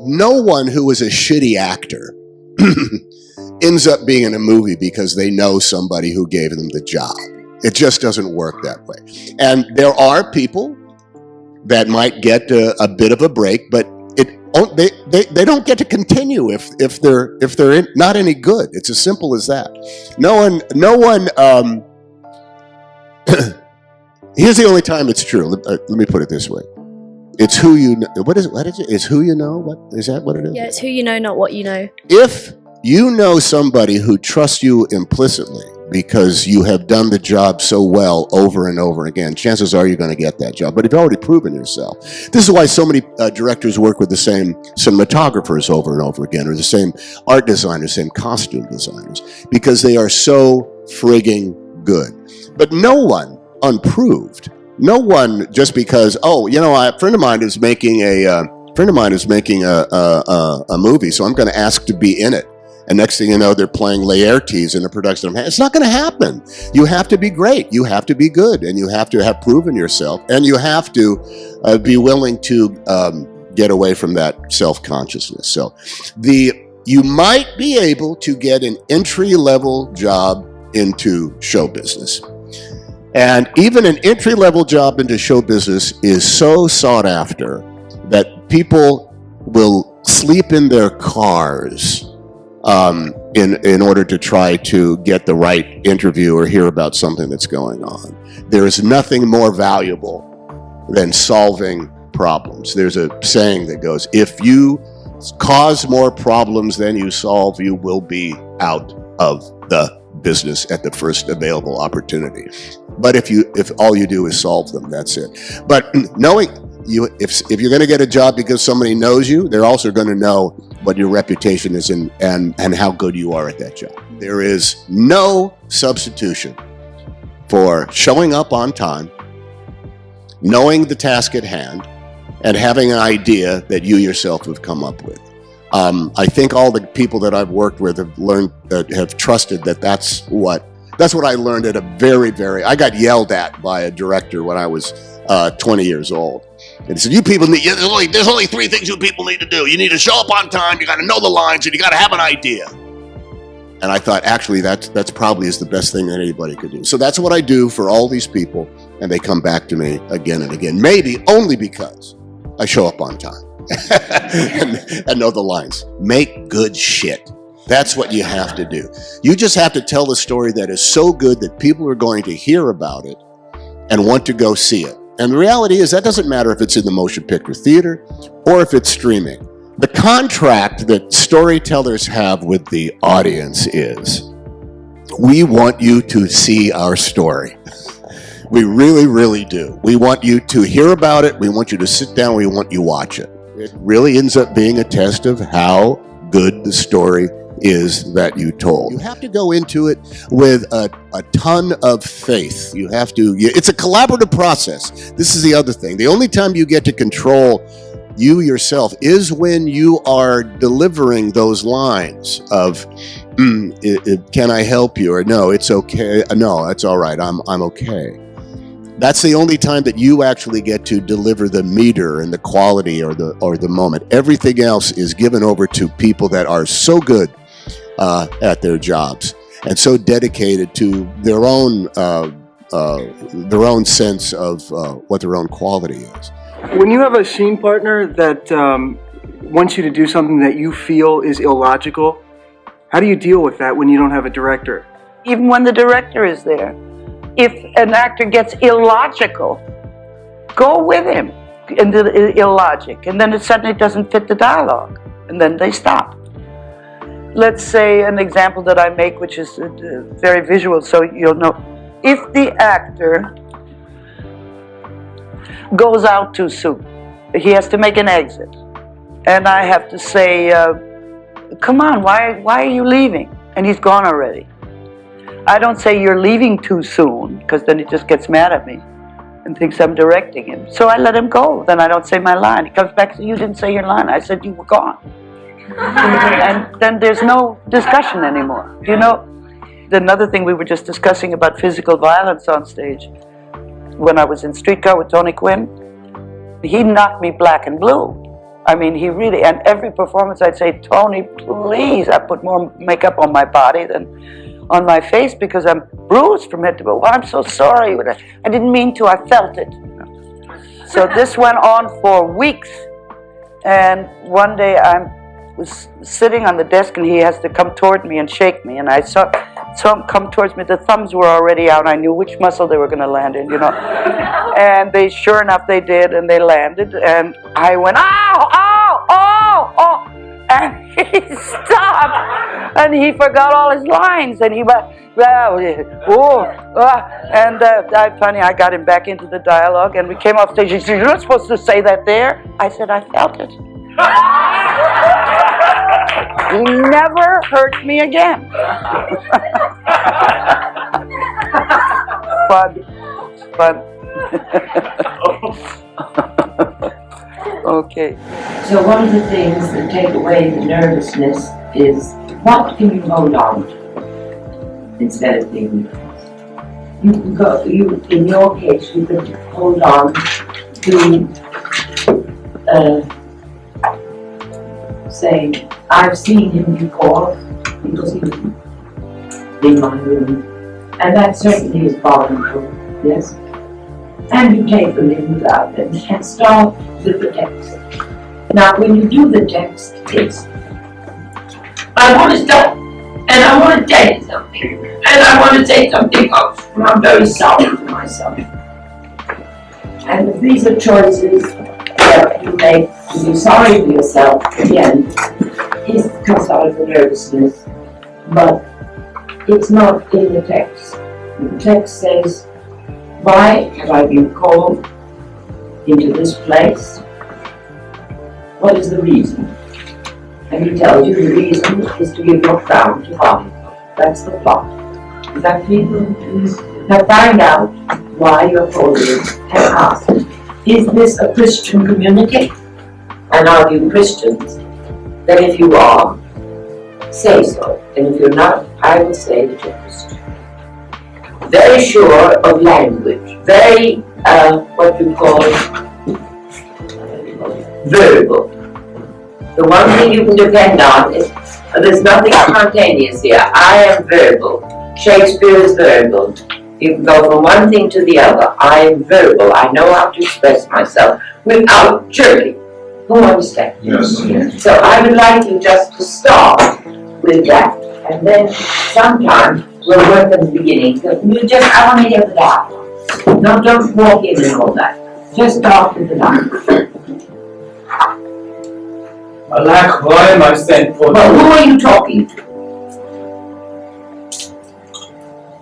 no one who is a shitty actor ends up being in a movie because they know somebody who gave them the job. It just doesn't work that way. And there are people that might get a bit of a break, but they don't get to continue if they're not any good. It's as simple as that. No one. Here's the only time it's true. Let me put it this way: it's who you know. What is it? It's who you know. What is that? What it is? Yeah, it's who you know, not what you know. If you know somebody who trusts you implicitly because you have done the job so well over and over again, chances are you're going to get that job. But you've already proven yourself. This is why so many directors work with the same cinematographers over and over again, or the same art designers, same costume designers, because they are so frigging good. But no one unproved. No one just because, oh, you know, a friend of mine is making a movie, so I'm going to ask to be in it. And next thing you know, they're playing Laertes in a production. It's not going to happen. You have to be great. You have to be good, and you have to have proven yourself, and you have to be willing to get away from that self-consciousness. So, you might be able to get an entry-level job into show business. And even an entry-level job into show business is so sought after that people will sleep in their cars in order to try to get the right interview or hear about something that's going on. There is nothing more valuable than solving problems. There's a saying that goes, if you cause more problems than you solve, you will be out of the business at the first available opportunity. But if all you do is solve them, that's it. But knowing if you're going to get a job because somebody knows you, they're also going to know what your reputation is and how good you are at that job. There is no substitution for showing up on time, knowing the task at hand, and having an idea that you yourself have come up with. I think all the people that I've worked with have learned, have trusted that that's what I learned at a I got yelled at by a director when I was 20 years old. And he said, you people there's only 3 things you people need to do. You need to show up on time, you got to know the lines, and you got to have an idea. And I thought, actually, that's probably is the best thing that anybody could do. So that's what I do for all these people, and they come back to me again and again. Maybe only because I show up on time and know the lines. Make good shit. That's what you have to do. You just have to tell a story that is so good that people are going to hear about it and want to go see it. And the reality is that doesn't matter if it's in the motion picture theater or if it's streaming. The contract that storytellers have with the audience is, we want you to see our story. We really, really do. We want you to hear about it. We want you to sit down. We want you to watch it. It really ends up being a test of how good the story is that you told. You have to go into it with a ton of faith. You have to, it's a collaborative process. This is the other thing. The only time you get to control you yourself is when you are delivering those lines of, can I help you? Or no, it's okay. No, it's all right. I'm okay. That's the only time that you actually get to deliver the meter and the quality or the moment. Everything else is given over to people that are so good at their jobs and so dedicated to their own sense of what their own quality is. When you have a scene partner that wants you to do something that you feel is illogical, how do you deal with that when you don't have a director? Even when the director is there, if an actor gets illogical, go with him into the illogic, and then it suddenly doesn't fit the dialogue, and then they stop. Let's say an example that I make, which is very visual, so you'll know. If the actor goes out too soon, he has to make an exit, and I have to say, come on, why are you leaving? And he's gone already. I don't say you're leaving too soon, because then he just gets mad at me and thinks I'm directing him. So I let him go. Then I don't say my line. He comes back and says, you didn't say your line. I said you were gone. And then there's no discussion anymore. You know, another thing we were just discussing about physical violence on stage. When I was in Streetcar with Tony Quinn, he knocked me black and blue. I mean, he really, and every performance I'd say, Tony, please, I put more makeup on my body than on my face because I'm bruised from head to toe. Well, I'm so sorry. I didn't mean to, I felt it. So this went on for weeks. And one day I was sitting on the desk and he has to come toward me and shake me. And I saw him come towards me. The thumbs were already out. I knew which muscle they were going to land in, you know. And they, sure enough, they did. And they landed. And I went, ow, ow, oh, oh. And he stopped. And he forgot all his lines. And he went, funny, I got him back into the dialogue. And we came off stage. He said, you're not supposed to say that there. I said, I felt it. He never hurt me again. Fun. Okay. So one of the things that take away the nervousness is what can you hold on to instead of being nervous. You can go. In your case, you could hold on to say, I've seen him before because he was in my room, and that certainly is voluntary, yes. And you take the limbs out and start with the text. Now, when you do the text, it's I want to stop, and I want to tell you something, and I want to say something else, and I'm very sorry to myself. And if these are choices that you make to be sorry for yourself, again, it comes out of the nervousness, but it's not in the text. The text says, why have I been called into this place? What is the reason? And he tells you the reason is to give your crown to God. That's the plot. Is that clear? Now find out why you're called in and ask, is this a Christian community? And are you Christians? Then if you are, say so. And if you're not, I will say that you're Christian. Very sure of language, very, what you call, verbal. The one thing you can depend on is, there's nothing spontaneous here. I am verbal. Shakespeare is verbal. You can go from one thing to the other. I am verbal. I know how to express myself without jerking. Who understands? Yes. So I would like you just to start with that, and then sometime we'll work at the beginning. So you just, I want to hear the dialogue. No, don't walk in and all that. Just start with the dialogue. Alack, why am I sent for Well, who are you talking to?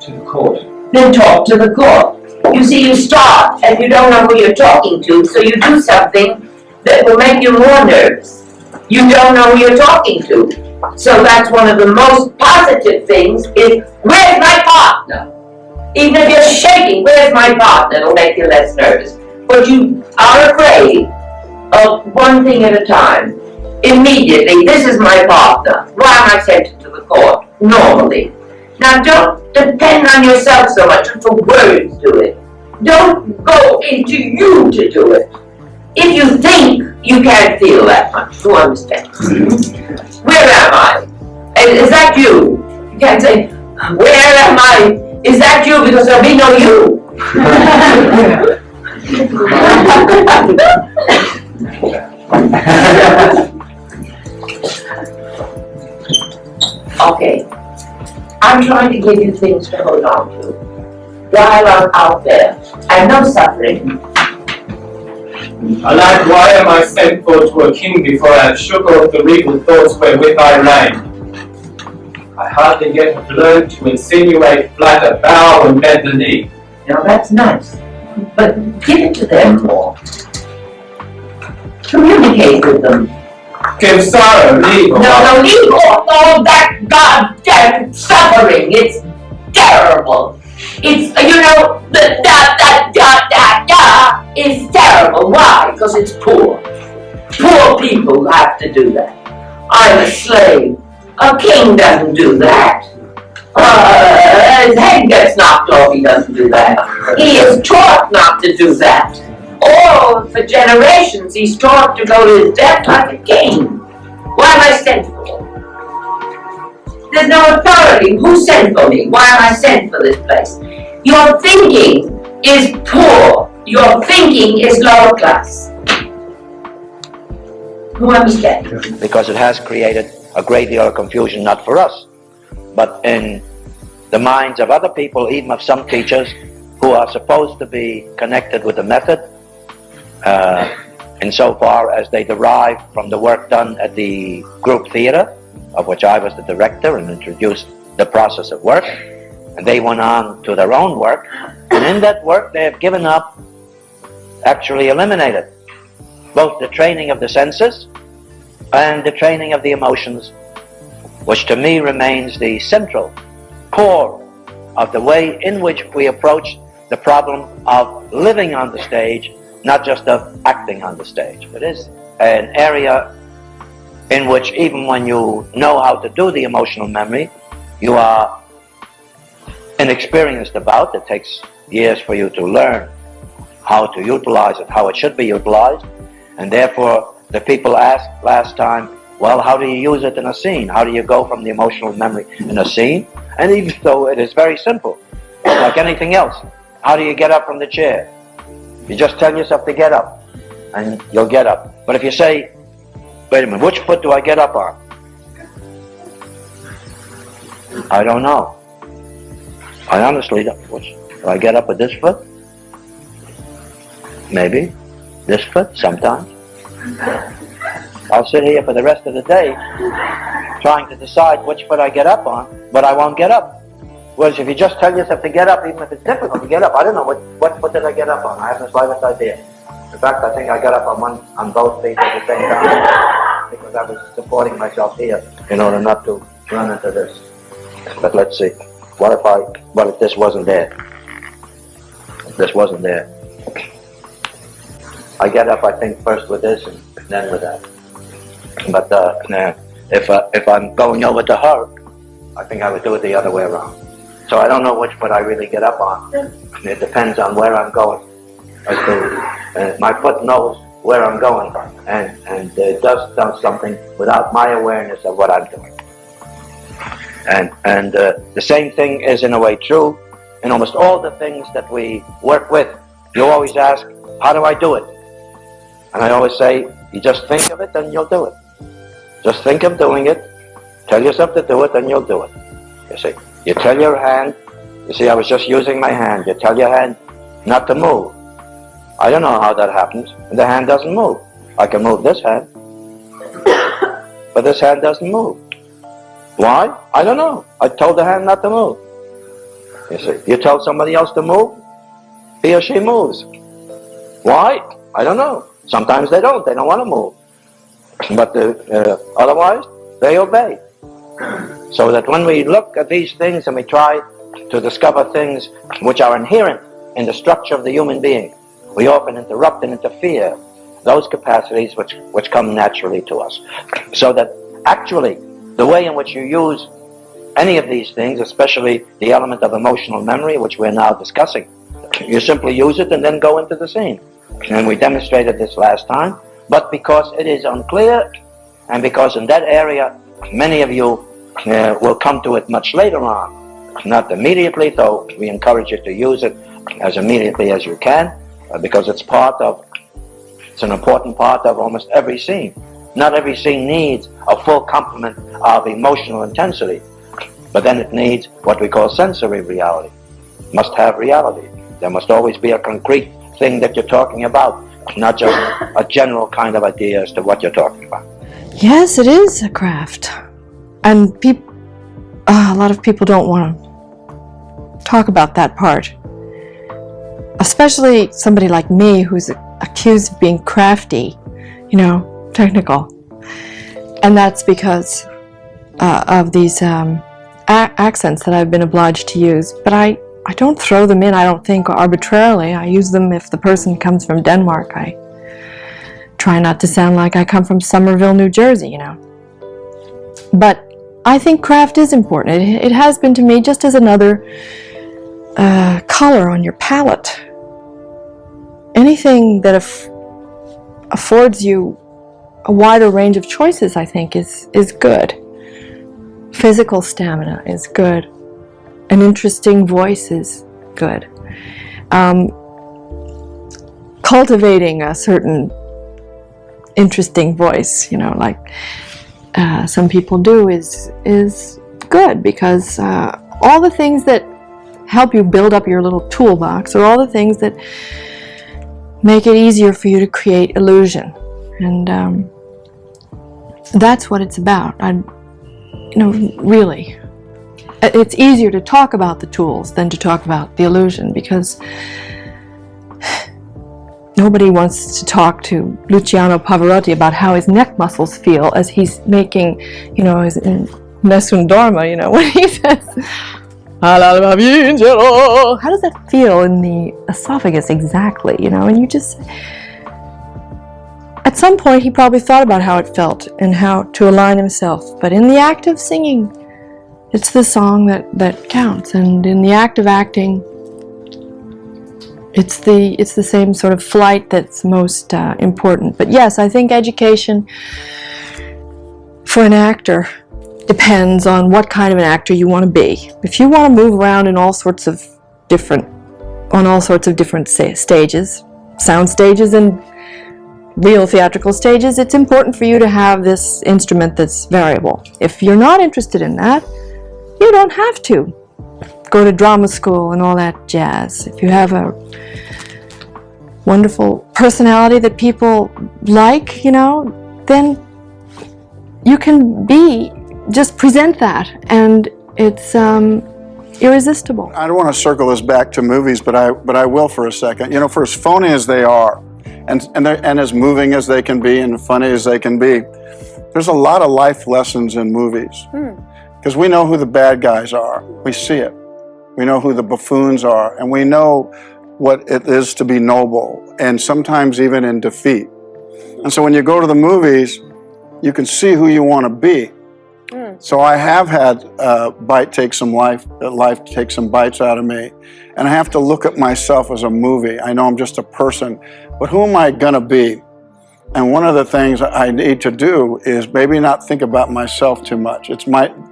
to the court? Then talk to the court. You see, you start and you don't know who you're talking to, so you do something that will make you more nervous. You don't know who you're talking to. So that's one of the most positive things is, where's my partner? Even if you're shaking, where's my partner? It'll make you less nervous. But you are afraid of one thing at a time. Immediately, this is my partner. Why am I sent to the court? Normally. Now don't depend on yourself so much for words to it. Don't go into you to do it. If you think you can't feel that much, who understands? Where am I? Is that you? You can't say, where am I? Is that you? Because there'll be no you. Okay. I'm trying to give you things to hold on to while I'm out there. And no suffering. Alack, why am I sent for to a king before I have shook off the regal thoughts wherewith I reign? I hardly yet have learned to insinuate, flatter, bow, and bend the knee. Now that's nice, but give it to them more. Communicate with them. Give sorrow, leave. No, leave off all that goddamn suffering. It's terrible. It's, you know, the da is terrible. Why? Because it's poor. Poor people have to do that. I'm a slave. A king doesn't do that. His head gets knocked off, he doesn't do that. He is taught not to do that. All for generations he's taught to go to his death like a king. Why am I sent for? There's no authority. Who sent for me? Why am I sent for this place? Your thinking is poor. Your thinking is lower class. Who understands? Because it has created a great deal of confusion, not for us, but in the minds of other people, even of some teachers who are supposed to be connected with the method, insofar as they derive from the work done at the group theater, of which I was the director and introduced the process of work, and they went on to their own work, and in that work they have given up, actually eliminated, both the training of the senses and the training of the emotions, which to me remains the central core of the way in which we approach the problem of living on the stage, not just of acting on the stage. It is an area in which even when you know how to do the emotional memory, you are inexperienced about. It takes years for you to learn how to utilize it, how it should be utilized, and therefore the people asked last time, well, how do you use it in a scene? How do you go from the emotional memory in a scene? And even though it is very simple, like anything else, how do you get up from the chair? You just tell yourself to get up, and you'll get up. But if you say, wait a minute, which foot do I get up on? I don't know. I honestly don't. Do I get up with this foot? Maybe. This foot? Sometimes. I'll sit here for the rest of the day trying to decide which foot I get up on, but I won't get up. Whereas if you just tell yourself to get up, even if it's difficult to get up, I don't know what foot did I get up on. I have the slightest idea. In fact, I think I got up on both feet at the same time because I was supporting myself here in order not to run into this. But let's see. What if this wasn't there? If this wasn't there. I get up, I think, first with this and then with that. But if I'm going over to her, I think I would do it the other way around. So I don't know which foot I really get up on. It depends on where I'm going. My foot knows where I'm going, and it does something without my awareness of what I'm doing. And the same thing is in a way true in almost all the things that we work with. You always ask, how do I do it? And I always say, you just think of it and you'll do it. Just think of doing it, tell yourself to do it, and you'll do it. You see, you tell your hand, you see, I was just using my hand. You tell your hand not to move. I don't know how that happens. The hand doesn't move. I can move this hand, but this hand doesn't move. Why? I don't know. I told the hand not to move. You see, you tell somebody else to move, he or she moves. Why? I don't know. Sometimes they don't. They don't want to move. But otherwise, they obey. So that when we look at these things and we try to discover things which are inherent in the structure of the human being, we often interrupt and interfere those capacities which come naturally to us. So that actually, the way in which you use any of these things, especially the element of emotional memory, which we're now discussing, you simply use it and then go into the scene. And we demonstrated this last time, but because it is unclear, and because in that area, many of you will come to it much later on, not immediately, though we encourage you to use it as immediately as you can, because it's an important part of almost every scene. Not every scene needs a full complement of emotional intensity, but then it needs what we call sensory reality. It must have reality. There must always be a concrete thing that you're talking about, not just a general kind of idea as to what you're talking about. Yes, it is a craft. And a lot of people don't want to talk about that part. Especially somebody like me who's accused of being crafty, technical. And that's because of these accents that I've been obliged to use. But I don't throw them in, I don't think, arbitrarily. I use them if the person comes from Denmark. I try not to sound like I come from Somerville, New Jersey, But I think craft is important. It has been to me just as another color on your palette. Anything that affords you a wider range of choices, I think, is good. Physical stamina is good. An interesting voice is good. Cultivating a certain interesting voice, you know, like some people do, is good, because all the things that help you build up your little toolbox are all the things that make it easier for you to create illusion. And that's what it's about. Really. It's easier to talk about the tools than to talk about the illusion, because nobody wants to talk to Luciano Pavarotti about how his neck muscles feel as he's making, his Nessun Dorma, when he says, how does that feel in the esophagus exactly, and you just, at some point he probably thought about how it felt and how to align himself, but in the act of singing, it's the song that counts, and in the act of acting, it's the same sort of flight that's most important. But yes, I think education for an actor depends on what kind of an actor you want to be. If you want to move around in all sorts of different stages, sound stages and real theatrical stages, it's important for you to have this instrument that's variable. If you're not interested in that, you don't have to go to drama school and all that jazz. If you have a wonderful personality that people like, then you can just present that, and it's irresistible. I don't want to circle this back to movies, but I will for a second. For as phony as they are, and as moving as they can be, and funny as they can be, there's a lot of life lessons in movies. Because we know who the bad guys are. We see it. We know who the buffoons are, and we know what it is to be noble, and sometimes even in defeat. And so when you go to the movies, you can see who you want to be. So I have had life take some bites out of me, and I have to look at myself as a movie. I know I'm just a person, but who am I gonna be? And one of the things I need to do is maybe not think about myself too much.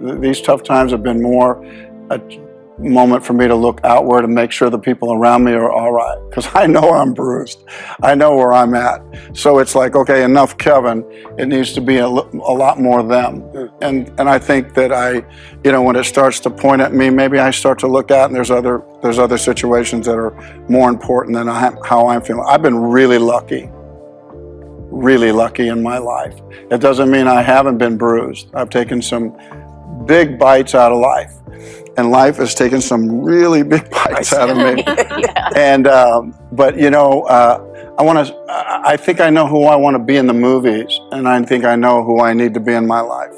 These tough times have been more a moment for me to look outward and make sure the people around me are all right, because I know I'm bruised. I know where I'm at. So it's like, okay, enough Kevin. It needs to be a lot more them. And I think that when it starts to point at me, maybe I start to look out, and there's other situations that are more important than how I'm feeling. I've been really lucky in my life. It doesn't mean I haven't been bruised. I've taken some big bites out of life, and life has taken some really big bites out of me. And but I think I know who I want to be in the movies, and I think I know who I need to be in my life.